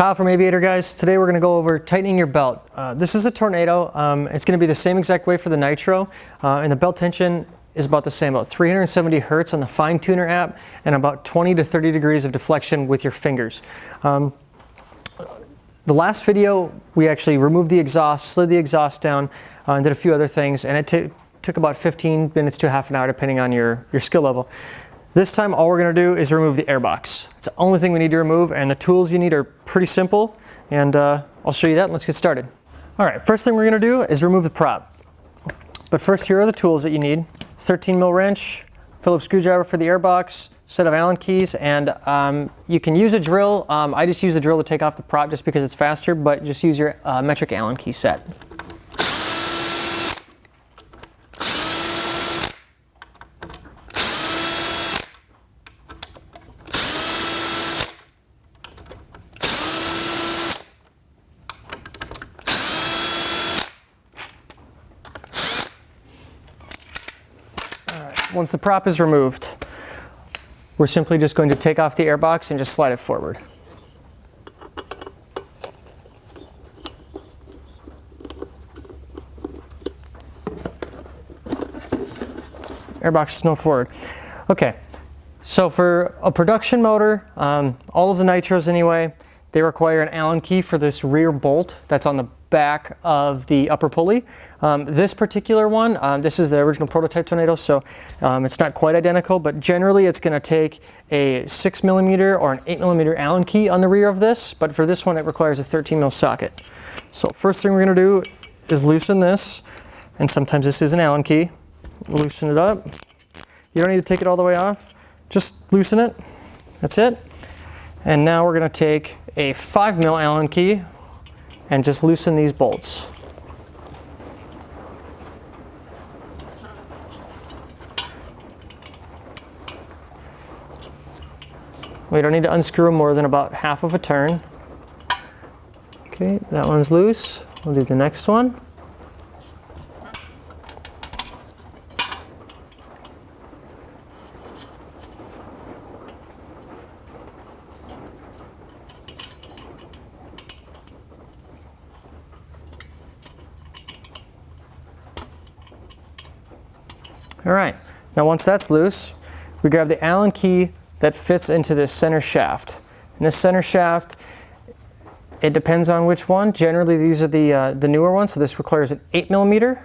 Kyle from Aviator Guys. Today we're going to go over tightening your belt. This is a Tornado. It's going to be the same exact way for the Nitro, and the belt tension is about the same, about 370 Hertz on the Fine Tuner app, and about 20 to 30 degrees of deflection with your fingers. The last video, we actually removed the exhaust, slid the exhaust down, and did a few other things, and it took about 15 minutes to half an hour depending on your skill level. This time all we're going to do is remove the airbox. It's the only thing we need to remove, and the tools you need are pretty simple, and I'll show you that and let's get started. Alright, first thing we're going to do is remove the prop. But first, here are the tools that you need. 13 mil wrench, Phillips screwdriver for the airbox, set of Allen keys, and you can use a drill. I just use a drill to take off the prop just because it's faster, but just use your metric Allen key set. Once the prop is removed, we're simply just going to take off the airbox and just slide it forward. Airbox is no forward. Okay, so for a production motor, all of the Nitros anyway, they require an Allen key for this rear bolt that's on the back of the upper pulley. This particular one, this is the original prototype Tornado, so it's not quite identical, but generally it's going to take a 6mm or an 8mm Allen key on the rear of this, but for this one it requires a 13mm socket. So first thing we're going to do is loosen this, and sometimes this is an Allen key. Loosen it up. You don't need to take it all the way off, just loosen it. That's it. And now we're going to take a 5mm Allen key and just loosen these bolts. We don't need to unscrew them more than about half of a turn. Okay, that one's loose. We'll do the next one. All right, now once that's loose, we grab the Allen key that fits into this center shaft. And this center shaft, it depends on which one. Generally, these are the newer ones, so this requires an 8mm.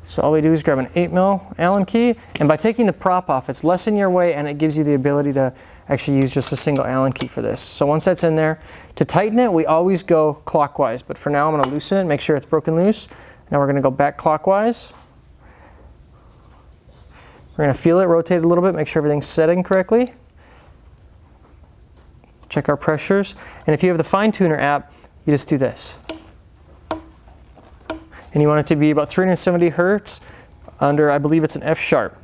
So all we do is grab an 8mm Allen key, and by taking the prop off, it's less in your way, and it gives you the ability to actually use just a single Allen key for this. So once that's in there, to tighten it, we always go clockwise, but for now I'm going to loosen it, make sure it's broken loose. Now we're going to go back clockwise. We're going to feel it, rotate it a little bit, make sure everything's setting correctly. Check our pressures. And if you have the Fine Tuner app, you just do this. And you want it to be about 370 Hertz under, I believe it's an F sharp.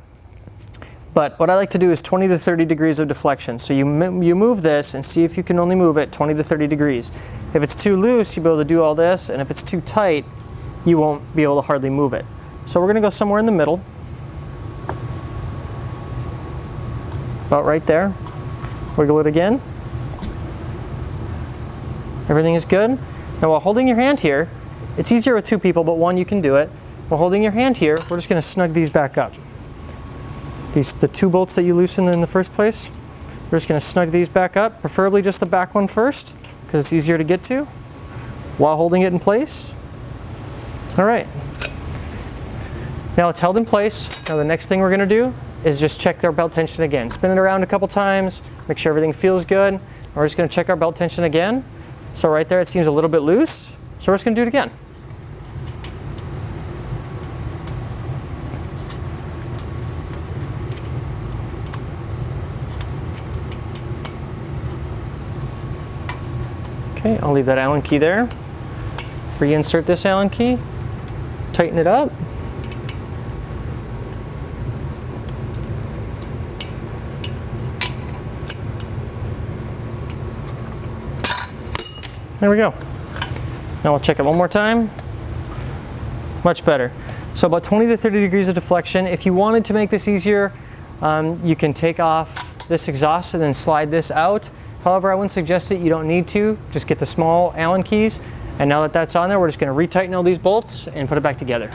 But what I like to do is 20 to 30 degrees of deflection. So you move this and see if you can only move it 20 to 30 degrees. If it's too loose, you'll be able to do all this. And if it's too tight, you won't be able to hardly move it. So we're going to go somewhere in the middle. About right there. Wiggle it again. Everything is good. Now while holding your hand here, it's easier with two people, but one you can do it. While holding your hand here, we're just going to snug these back up. The two bolts that you loosened in the first place, we're just going to snug these back up, preferably just the back one first, because it's easier to get to, while holding it in place. All right. Now it's held in place. Now the next thing we're going to do is just check our belt tension again. Spin it around a couple times, make sure everything feels good. And we're just going to check our belt tension again. So right there it seems a little bit loose, so we're just going to do it again. Okay, I'll leave that Allen key there. Reinsert this Allen key, tighten it up. There we go. Now we'll check it one more time. Much better. So about 20 to 30 degrees of deflection. If you wanted to make this easier, you can take off this exhaust and then slide this out, However, I wouldn't suggest it. You don't need to. Just get the small Allen keys. And now that that's on there, we're just going to retighten all these bolts and put it back together.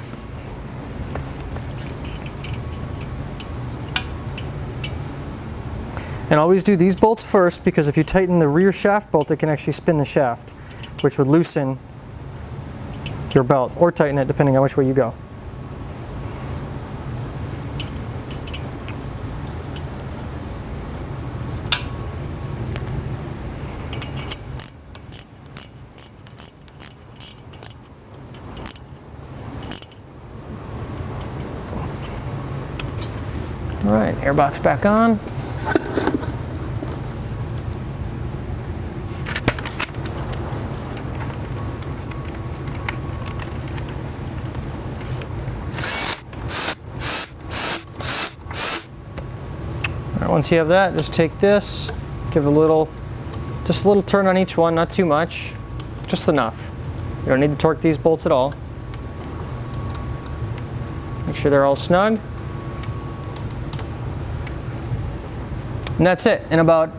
And always do these bolts first, because if you tighten the rear shaft bolt, it can actually spin the shaft, which would loosen your belt, or tighten it depending on which way you go. All right, airbox back on. All right, once you have that, just take this, give it just a little turn on each one, not too much, just enough. You don't need to torque these bolts at all. Make sure they're all snug. And that's it. In about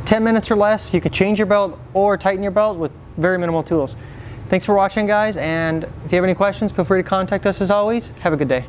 10 minutes or less, you can change your belt or tighten your belt with very minimal tools. Thanks for watching, guys, and if you have any questions, feel free to contact us as always. Have a good day.